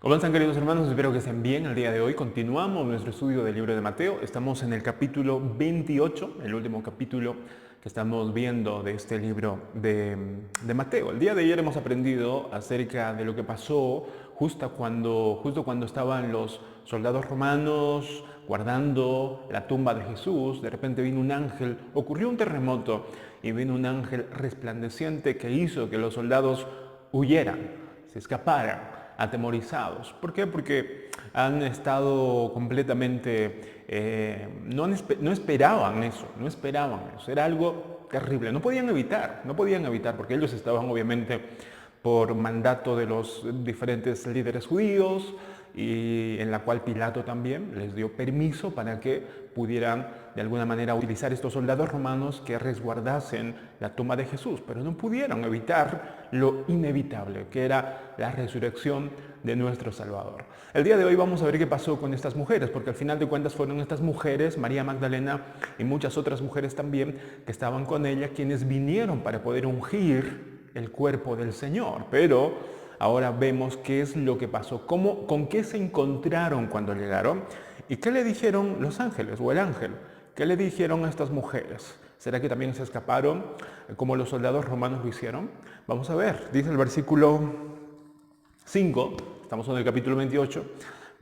¿Cómo están, queridos hermanos? Espero que estén bien. El día de hoy continuamos nuestro estudio del libro de Mateo. Estamos en el capítulo 28, el último capítulo que estamos viendo de este libro de Mateo. El día de ayer hemos aprendido acerca de lo que pasó justo cuando estaban los soldados romanos guardando la tumba de Jesús. De repente vino un ángel, ocurrió un terremoto y vino un ángel resplandeciente que hizo que los soldados huyeran, se escaparan atemorizados. ¿Por qué? Porque han estado completamente, no esperaban eso, era algo terrible, no podían evitar, porque ellos estaban obviamente por mandato de los diferentes líderes judíos y en la cual Pilato también les dio permiso para que pudieran de alguna manera utilizar estos soldados romanos que resguardasen la tumba de Jesús, pero no pudieron evitar lo inevitable, que era la resurrección de nuestro Salvador. El día de hoy vamos a ver qué pasó con estas mujeres, porque al final de cuentas fueron estas mujeres, María Magdalena y muchas otras mujeres también, que estaban con ella, quienes vinieron para poder ungir el cuerpo del Señor. Pero ahora vemos qué es lo que pasó, con qué se encontraron cuando llegaron y qué le dijeron los ángeles o el ángel. ¿Qué le dijeron a estas mujeres? ¿Será que también se escaparon como los soldados romanos lo hicieron? Vamos a ver, dice el versículo 5, estamos en el capítulo 28,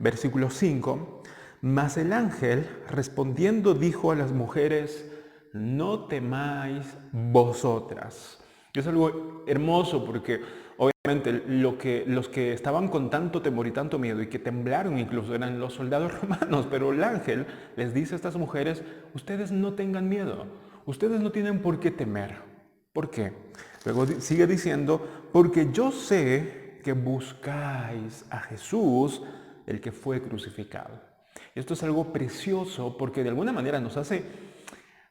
versículo 5. Mas el ángel respondiendo dijo a las mujeres: no temáis vosotras. Y es algo hermoso porque obviamente los que estaban con tanto temor y tanto miedo y que temblaron incluso eran los soldados romanos, pero el ángel les dice a estas mujeres: ustedes no tengan miedo, ustedes no tienen por qué temer. ¿Por qué? Luego sigue diciendo: porque yo sé que buscáis a Jesús, el que fue crucificado. Esto es algo precioso porque de alguna manera nos hace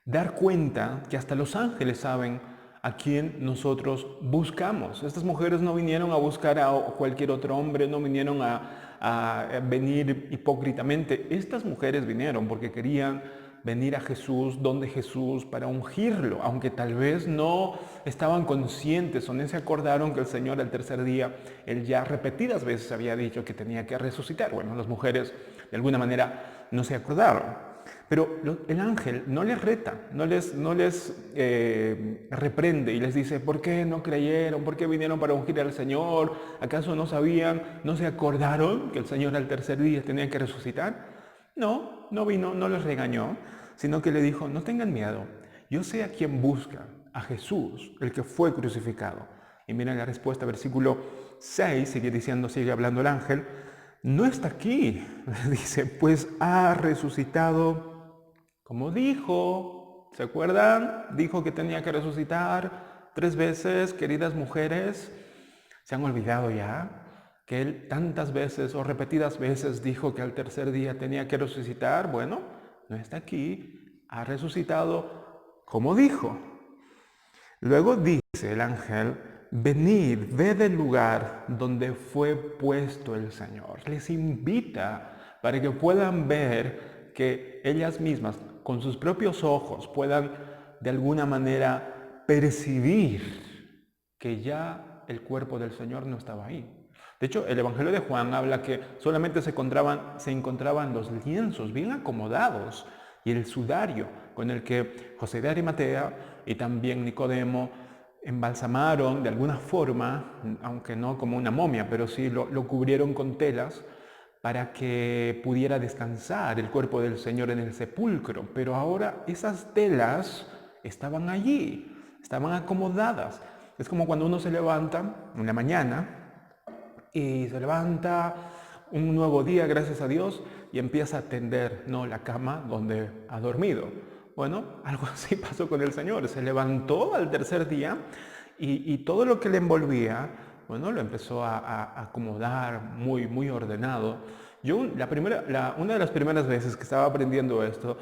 dar cuenta que hasta los ángeles saben a quién nosotros buscamos. Estas mujeres no vinieron a buscar a cualquier otro hombre, no vinieron a venir hipócritamente. Estas mujeres vinieron porque querían venir a Jesús, donde Jesús, para ungirlo, aunque tal vez no estaban conscientes o no se acordaron que el Señor al tercer día, Él ya repetidas veces había dicho que tenía que resucitar. Bueno, las mujeres de alguna manera no se acordaron. Pero el ángel no les reta, no les reprende y les dice: ¿por qué no creyeron? ¿Por qué vinieron para ungir al Señor? ¿Acaso no sabían, no se acordaron que el Señor al tercer día tenía que resucitar? No vino, no les regañó, sino que le dijo: no tengan miedo, yo sé a quién buscan, a Jesús, el que fue crucificado. Y miren la respuesta, versículo 6, sigue hablando el ángel: no está aquí, dice, pues ha resucitado como dijo. ¿Se acuerdan? Dijo que tenía que resucitar 3 veces, queridas mujeres. ¿Se han olvidado ya que Él tantas veces o repetidas veces dijo que al tercer día tenía que resucitar? Bueno, no está aquí, ha resucitado como dijo. Luego dice el ángel: venid, ved el lugar donde fue puesto el Señor. Les invita para que puedan ver, que ellas mismas, con sus propios ojos, puedan de alguna manera percibir que ya el cuerpo del Señor no estaba ahí. De hecho, el Evangelio de Juan habla que solamente se encontraban los lienzos bien acomodados y el sudario con el que José de Arimatea y también Nicodemo embalsamaron de alguna forma, aunque no como una momia, pero sí lo cubrieron con telas para que pudiera descansar el cuerpo del Señor en el sepulcro. Pero ahora esas telas estaban allí, estaban acomodadas. Es como cuando uno se levanta en la mañana y se levanta un nuevo día, gracias a Dios, y empieza a tender, ¿no?, la cama donde ha dormido. Bueno, algo así pasó con el Señor. Se levantó al tercer día y todo lo que le envolvía, bueno, lo empezó a acomodar muy ordenado. Una de las primeras veces que estaba aprendiendo esto,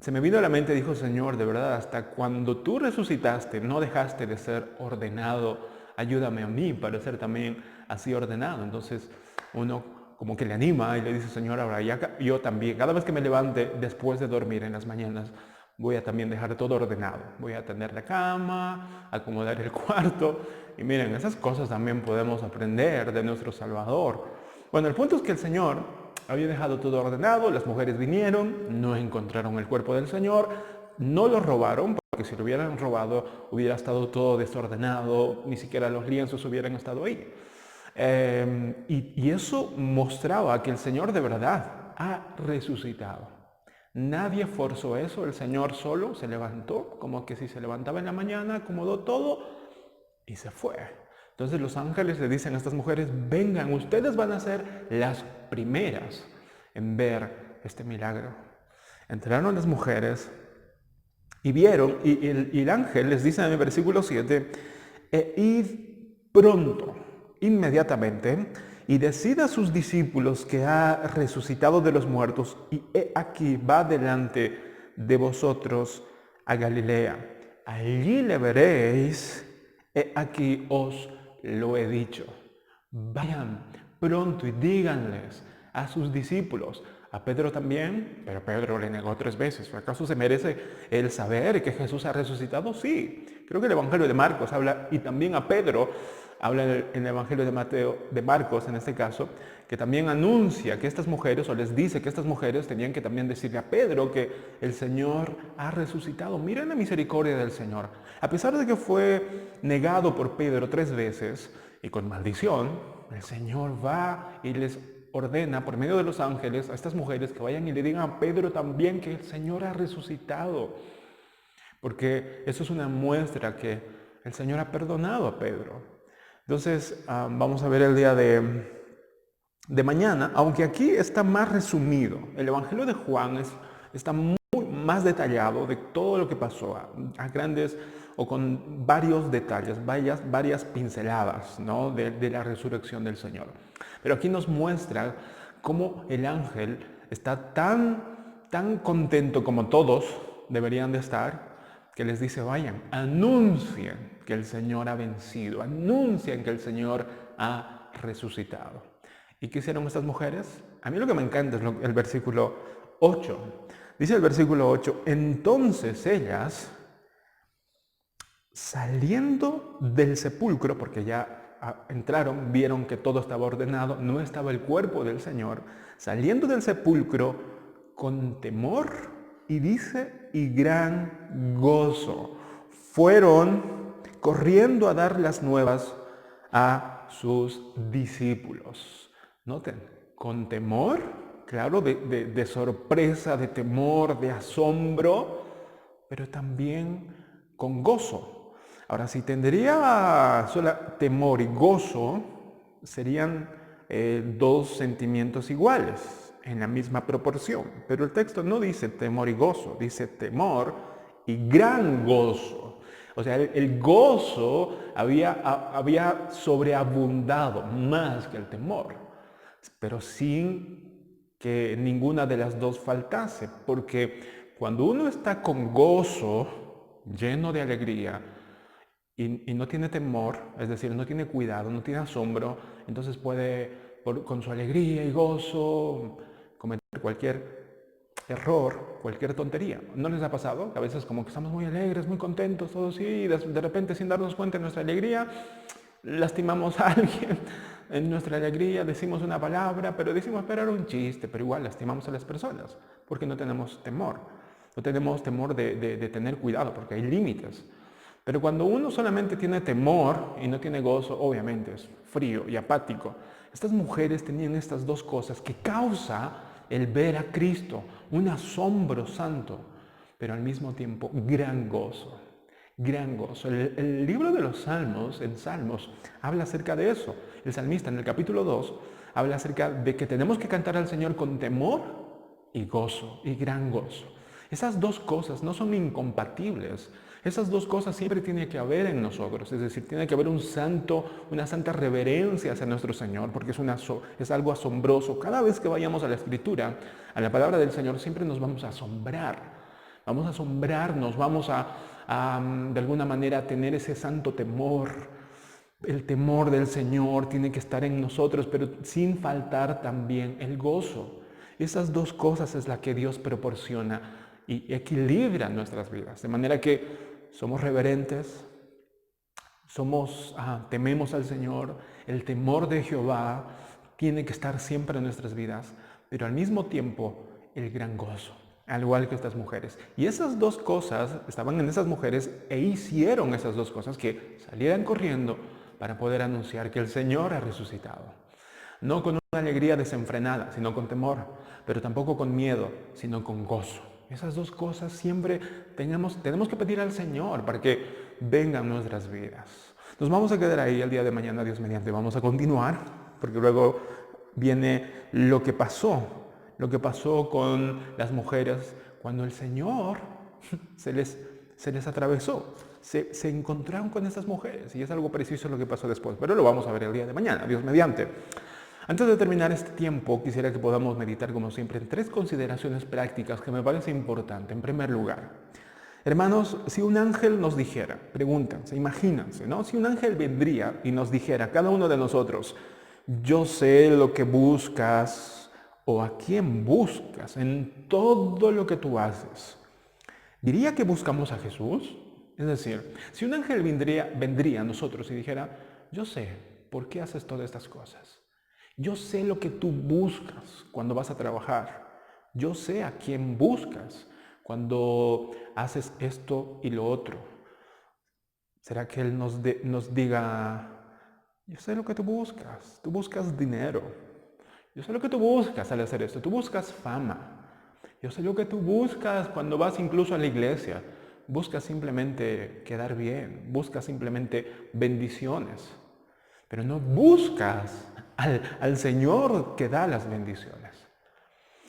se me vino a la mente, dijo: Señor, de verdad, hasta cuando tú resucitaste, no dejaste de ser ordenado. Ayúdame a mí para ser también así ordenado. Entonces uno como que le anima y le dice: Señor, ahora yo también, cada vez que me levante después de dormir en las mañanas, voy a también dejar todo ordenado. Voy a tender la cama, acomodar el cuarto. Y miren, esas cosas también podemos aprender de nuestro Salvador. Bueno, el punto es que el Señor había dejado todo ordenado, las mujeres vinieron, no encontraron el cuerpo del Señor, no lo robaron, porque si lo hubieran robado hubiera estado todo desordenado, ni siquiera los lienzos hubieran estado ahí. Y eso mostraba que el Señor de verdad ha resucitado. Nadie forzó eso, el Señor solo se levantó, como que si se levantaba en la mañana, acomodó todo y se fue. Entonces los ángeles le dicen a estas mujeres, vengan, ustedes van a ser las primeras en ver este milagro. Entraron las mujeres y vieron, y el ángel les dice en el versículo 7, id pronto, inmediatamente, y decid a sus discípulos que ha resucitado de los muertos, y he aquí va delante de vosotros a Galilea. Allí le veréis, he aquí os lo he dicho. Vayan pronto y díganles a sus discípulos, a Pedro también, pero Pedro le negó 3 veces. ¿Acaso se merece el saber que Jesús ha resucitado? Sí. Creo que el Evangelio de Marcos habla, y también a Pedro, habla en el Evangelio de Mateo, de Marcos en este caso, que también anuncia que estas mujeres, o les dice que estas mujeres tenían que también decirle a Pedro que el Señor ha resucitado. Miren la misericordia del Señor. A pesar de que fue negado por Pedro 3 veces y con maldición, el Señor va y les ordena por medio de los ángeles a estas mujeres que vayan y le digan a Pedro también que el Señor ha resucitado. Porque eso es una muestra que el Señor ha perdonado a Pedro. Entonces, vamos a ver el día de mañana, aunque aquí está más resumido. El Evangelio de Juan está muy más detallado de todo lo que pasó, a grandes o con varios detalles, varias pinceladas, ¿no? de la resurrección del Señor. Pero aquí nos muestra cómo el ángel está tan contento como todos deberían de estar, que les dice, vayan, anuncien que el Señor ha vencido, anuncien que el Señor ha resucitado. ¿Y qué hicieron estas mujeres? A mí lo que me encanta es el versículo 8. Dice el versículo 8, entonces ellas, saliendo del sepulcro, porque ya entraron, vieron que todo estaba ordenado, no estaba el cuerpo del Señor, saliendo del sepulcro con temor, y dice, y gran gozo, fueron corriendo a dar las nuevas a sus discípulos. Noten, con temor, claro, de sorpresa, de temor, de asombro, pero también con gozo. Ahora, si tendría solo temor y gozo, serían 2 sentimientos iguales, en la misma proporción. Pero el texto no dice temor y gozo, dice temor y gran gozo. O sea, el gozo había sobreabundado más que el temor, pero sin que ninguna de las dos faltase, porque cuando uno está con gozo, lleno de alegría, y no tiene temor, es decir, no tiene cuidado, no tiene asombro, entonces puede, con su alegría y gozo, cometer cualquier error, cualquier tontería. ¿No les ha pasado? A veces como que estamos muy alegres, muy contentos, todos, y de repente sin darnos cuenta de nuestra alegría, lastimamos a alguien. En nuestra alegría decimos una palabra, pero decimos, pero era un chiste, pero igual lastimamos a las personas, porque no tenemos temor. No tenemos temor de tener cuidado, porque hay límites. Pero cuando uno solamente tiene temor y no tiene gozo, obviamente es frío y apático. Estas mujeres tenían estas 2 cosas que causa el ver a Cristo, un asombro santo, pero al mismo tiempo gran gozo. Gran gozo. El libro de los Salmos, en Salmos, habla acerca de eso. El salmista en el capítulo 2 habla acerca de que tenemos que cantar al Señor con temor y gozo, y gran gozo. Esas 2 cosas no son incompatibles. Esas 2 cosas siempre tiene que haber en nosotros, es decir, tiene que haber una santa reverencia hacia nuestro Señor, porque es algo asombroso. Cada vez que vayamos a la Escritura, a la palabra del Señor, siempre nos vamos a asombrar. Vamos a asombrarnos, vamos a de alguna manera tener ese santo temor. El temor del Señor tiene que estar en nosotros, pero sin faltar también el gozo. Esas 2 cosas es la que Dios proporciona y equilibra nuestras vidas, de manera que somos reverentes, tememos al Señor, el temor de Jehová tiene que estar siempre en nuestras vidas, pero al mismo tiempo el gran gozo, al igual que estas mujeres. Y esas dos cosas estaban en esas mujeres e hicieron esas dos cosas, que salieran corriendo para poder anunciar que el Señor ha resucitado. No con una alegría desenfrenada, sino con temor, pero tampoco con miedo, sino con gozo. Esas dos cosas siempre tenemos que pedir al Señor para que vengan nuestras vidas. Nos vamos a quedar ahí el día de mañana, Dios mediante. Vamos a continuar, porque luego viene lo que pasó con las mujeres cuando el Señor se les atravesó. Se encontraron con estas mujeres y es algo preciso lo que pasó después, pero lo vamos a ver el día de mañana, Dios mediante. Antes de terminar este tiempo, quisiera que podamos meditar, como siempre, en 3 consideraciones prácticas que me parece importante. En primer lugar, hermanos, si un ángel nos dijera, pregúntense, imagínense, ¿no? Si un ángel vendría y nos dijera a cada uno de nosotros, yo sé lo que buscas o a quién buscas en todo lo que tú haces, ¿diría que buscamos a Jesús? Es decir, si un ángel vendría a nosotros y dijera, yo sé por qué haces todas estas cosas. Yo sé lo que tú buscas cuando vas a trabajar. Yo sé a quién buscas cuando haces esto y lo otro. ¿Será que Él nos diga, yo sé lo que tú buscas dinero. Yo sé lo que tú buscas al hacer esto, tú buscas fama. Yo sé lo que tú buscas cuando vas incluso a la iglesia. Buscas simplemente quedar bien, buscas simplemente bendiciones. Pero no buscas al Señor que da las bendiciones.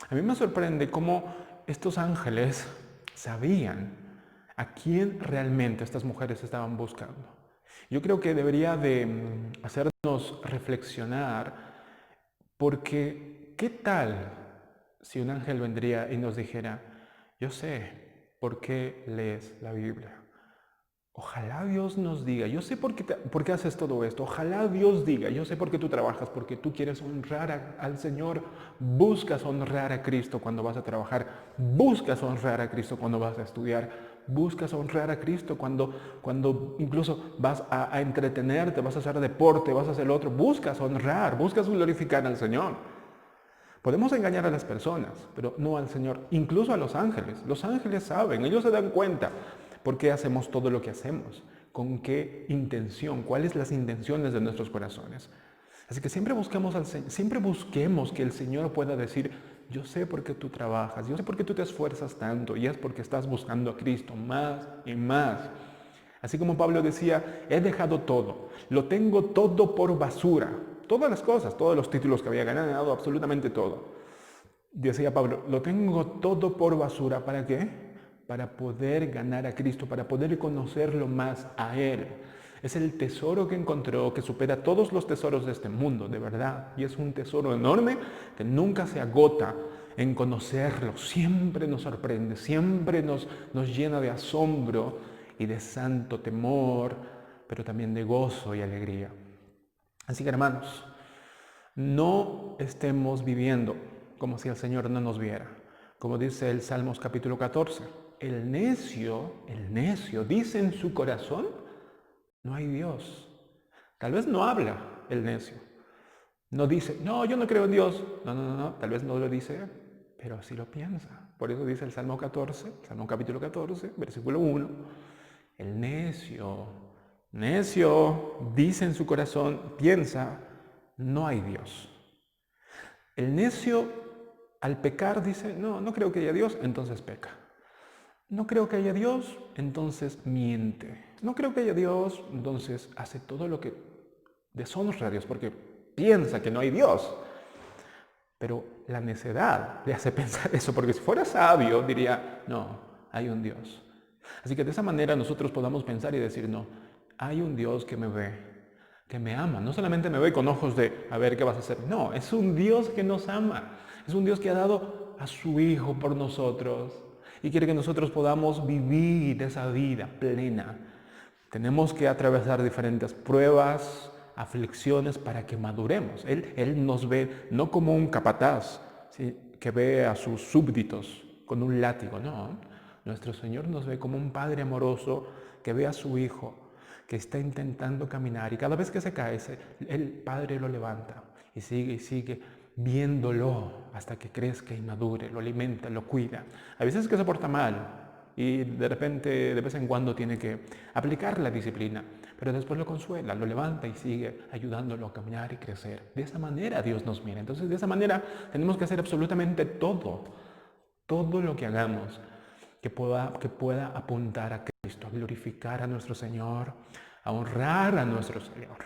A mí me sorprende cómo estos ángeles sabían a quién realmente estas mujeres estaban buscando. Yo creo que debería de hacernos reflexionar, porque ¿qué tal si un ángel vendría y nos dijera, yo sé por qué lees la Biblia? Ojalá Dios nos diga, yo sé por qué haces todo esto. Ojalá Dios diga, yo sé por qué tú trabajas, porque tú quieres honrar al Señor. Buscas honrar a Cristo cuando vas a trabajar. Buscas honrar a Cristo cuando vas a estudiar. Buscas honrar a Cristo cuando incluso vas a entretenerte, vas a hacer deporte, vas a hacer lo otro. Buscas honrar, buscas glorificar al Señor. Podemos engañar a las personas, pero no al Señor, incluso a los ángeles. Los ángeles saben, ellos se dan cuenta por qué hacemos todo lo que hacemos, con qué intención, cuáles las intenciones de nuestros corazones. Así que siempre busquemos que el Señor pueda decir, yo sé por qué tú trabajas, yo sé por qué tú te esfuerzas tanto, y es porque estás buscando a Cristo más y más. Así como Pablo decía, he dejado todo, lo tengo todo por basura. Todas las cosas, todos los títulos que había ganado, absolutamente todo. Decía Pablo, lo tengo todo por basura. ¿Para qué? Para poder ganar a Cristo, para poder conocerlo más a Él. Es el tesoro que encontró, que supera todos los tesoros de este mundo, de verdad. Y es un tesoro enorme que nunca se agota en conocerlo. Siempre nos sorprende, siempre nos llena de asombro y de santo temor, pero también de gozo y alegría. Así que, hermanos, no estemos viviendo como si el Señor no nos viera. Como dice el Salmos capítulo 14, el necio dice en su corazón, no hay Dios. Tal vez no habla el necio. No dice, no, yo no creo en Dios. No, tal vez no lo dice, pero sí lo piensa. Por eso dice el Salmo capítulo 14, versículo 1, el necio dice en su corazón, piensa, no hay Dios. El necio al pecar dice, no creo que haya Dios, entonces peca. No creo que haya Dios, entonces miente. No creo que haya Dios, entonces hace todo lo que deshonra a Dios, porque piensa que no hay Dios. Pero la necedad le hace pensar eso, porque si fuera sabio diría, no, hay un Dios. Así que de esa manera nosotros podamos pensar y decir, no, hay un Dios que me ve, que me ama. No solamente me ve con ojos de, a ver qué vas a hacer. No, es un Dios que nos ama. Es un Dios que ha dado a su Hijo por nosotros y quiere que nosotros podamos vivir esa vida plena. Tenemos que atravesar diferentes pruebas, aflicciones para que maduremos. Él nos ve no como un capataz, ¿sí?, que ve a sus súbditos con un látigo, no. Nuestro Señor nos ve como un Padre amoroso que ve a su Hijo que está intentando caminar y cada vez que se cae, el Padre lo levanta y sigue viéndolo hasta que crezca y madure, lo alimenta, lo cuida. A veces es que se porta mal y de repente, de vez en cuando tiene que aplicar la disciplina, pero después lo consuela, lo levanta y sigue ayudándolo a caminar y crecer. De esa manera Dios nos mira. Entonces, de esa manera tenemos que hacer absolutamente todo lo que hagamos que pueda apuntar a Cristo, a glorificar a nuestro Señor, a honrar a nuestro Señor.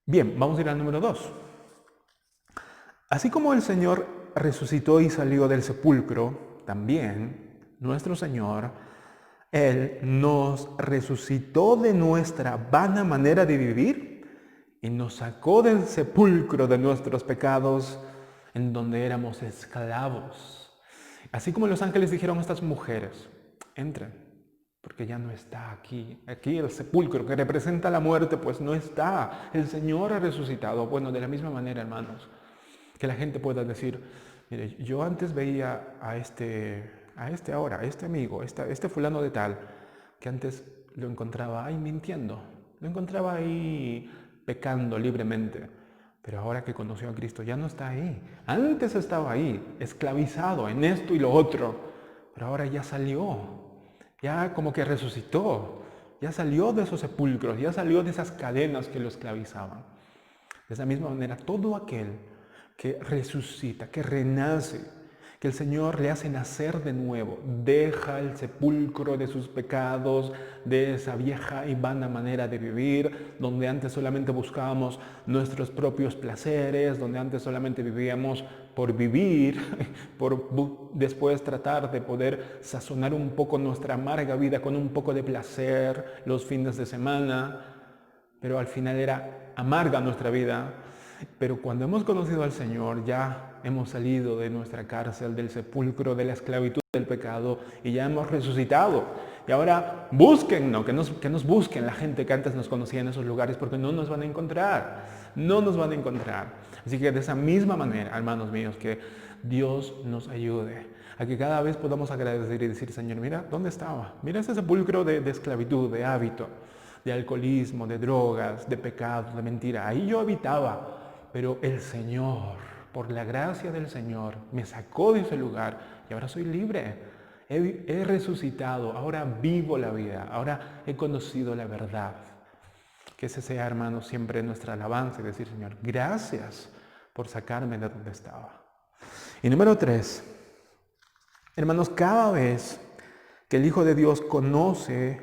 Bien, vamos a ir al número 2. Así como el Señor resucitó y salió del sepulcro, también nuestro Señor, Él nos resucitó de nuestra vana manera de vivir y nos sacó del sepulcro de nuestros pecados en donde éramos esclavos. Así como los ángeles dijeron a estas mujeres, entren, porque ya no está aquí. Aquí el sepulcro que representa la muerte, pues no está. El Señor ha resucitado. Bueno, de la misma manera, hermanos, que la gente pueda decir, mire, yo antes veía a este amigo, este fulano de tal, que antes lo encontraba ahí mintiendo, lo encontraba ahí pecando libremente. Pero ahora que conoció a Cristo ya no está ahí. Antes estaba ahí, esclavizado en esto y lo otro. Pero ahora ya salió, ya como que resucitó, ya salió de esos sepulcros, ya salió de esas cadenas que lo esclavizaban. De esa misma manera, todo aquel que resucita, que renace, que el Señor le hace nacer de nuevo, deja el sepulcro de sus pecados, de esa vieja y vana manera de vivir, donde antes solamente buscábamos nuestros propios placeres, donde antes solamente vivíamos por vivir, por después tratar de poder sazonar un poco nuestra amarga vida con un poco de placer los fines de semana, pero al final era amarga nuestra vida. Pero cuando hemos conocido al Señor, ya hemos salido de nuestra cárcel, del sepulcro, de la esclavitud del pecado y ya hemos resucitado. Y ahora búsquennos, que nos busquen la gente que antes nos conocía en esos lugares, porque no nos van a encontrar, no nos van a encontrar. Así que de esa misma manera, hermanos míos, que Dios nos ayude a que cada vez podamos agradecer y decir, Señor, mira, ¿dónde estaba? Mira ese sepulcro de esclavitud, de hábito, de alcoholismo, de drogas, de pecado, de mentira. Ahí yo habitaba. Pero el Señor, por la gracia del Señor, me sacó de ese lugar y ahora soy libre. He resucitado, ahora vivo la vida, ahora he conocido la verdad. Que ese sea, hermanos, siempre nuestra alabanza y decir, Señor, gracias por sacarme de donde estaba. Y número 3, hermanos, cada vez que el Hijo de Dios conoce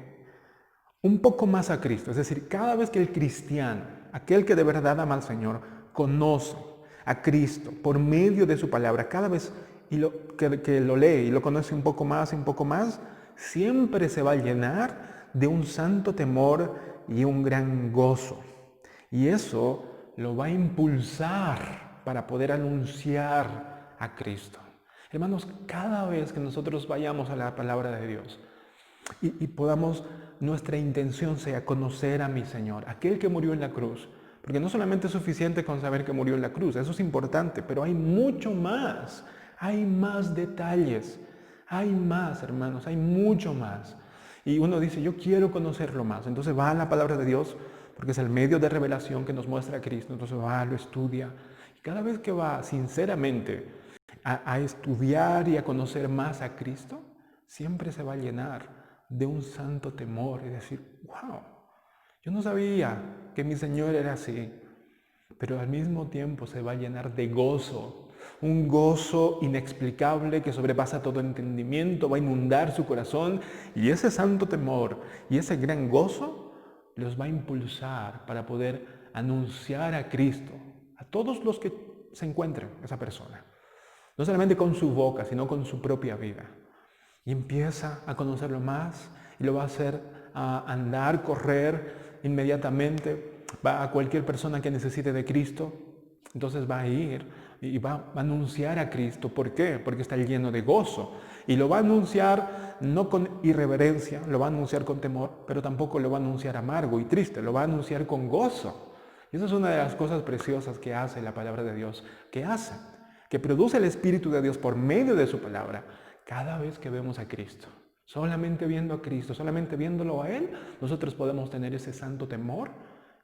un poco más a Cristo, es decir, cada vez que el cristiano, aquel que de verdad ama al Señor, conoce a Cristo por medio de su palabra, cada vez que lo lee y lo conoce un poco más, siempre se va a llenar de un santo temor y un gran gozo. Y eso lo va a impulsar para poder anunciar a Cristo. Hermanos, cada vez que nosotros vayamos a la palabra de Dios y podamos, nuestra intención sea conocer a mi Señor, aquel que murió en la cruz, porque no solamente es suficiente con saber que murió en la cruz, eso es importante, pero hay mucho más, hay más detalles, hay más, hermanos, hay mucho más. Y uno dice, yo quiero conocerlo más, entonces va a la palabra de Dios, porque es el medio de revelación que nos muestra a Cristo, entonces va, lo estudia, y cada vez que va sinceramente a estudiar y a conocer más a Cristo, siempre se va a llenar de un santo temor y decir, wow, yo no sabía que mi Señor era así, pero al mismo tiempo se va a llenar de gozo, un gozo inexplicable que sobrepasa todo entendimiento, va a inundar su corazón y ese santo temor y ese gran gozo los va a impulsar para poder anunciar a Cristo a todos los que se encuentren esa persona, no solamente con su boca, sino con su propia vida. Y empieza a conocerlo más y lo va a hacer a andar, correr inmediatamente, va a cualquier persona que necesite de Cristo, entonces va a ir y va a anunciar a Cristo. ¿Por qué? Porque está lleno de gozo. Y lo va a anunciar no con irreverencia, lo va a anunciar con temor, pero tampoco lo va a anunciar amargo y triste, lo va a anunciar con gozo. Y esa es una de las cosas preciosas que hace la palabra de Dios, que produce el Espíritu de Dios por medio de su palabra, cada vez que vemos a Cristo. Solamente viendo a Cristo, solamente viéndolo a Él, nosotros podemos tener ese santo temor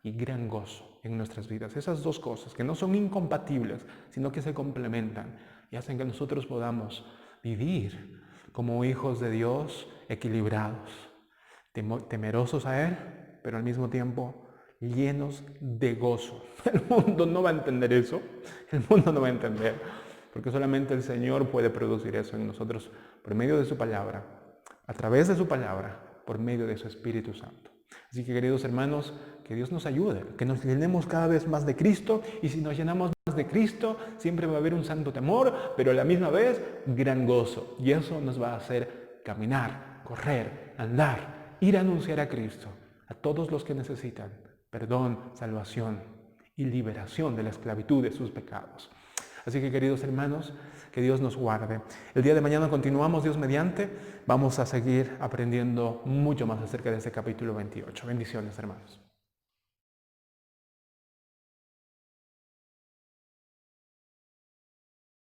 y gran gozo. en nuestras vidas. Esas dos cosas que no son incompatibles, sino que se complementan y hacen que nosotros podamos vivir como hijos de Dios equilibrados, temerosos a Él, pero al mismo tiempo llenos de gozo. El mundo no va a entender eso, el mundo no va a entender, porque solamente el Señor puede producir eso en nosotros por medio de su palabra, a través de su palabra, por medio de su Espíritu Santo. Así que, queridos hermanos, que Dios nos ayude, que nos llenemos cada vez más de Cristo, y si nos llenamos más de Cristo, siempre va a haber un santo temor, pero a la misma vez, gran gozo. Y eso nos va a hacer caminar, correr, andar, ir a anunciar a Cristo, a todos los que necesitan perdón, salvación y liberación de la esclavitud de sus pecados. Así que, queridos hermanos, que Dios nos guarde. El día de mañana continuamos, Dios mediante. Vamos a seguir aprendiendo mucho más acerca de este capítulo 28. Bendiciones, hermanos.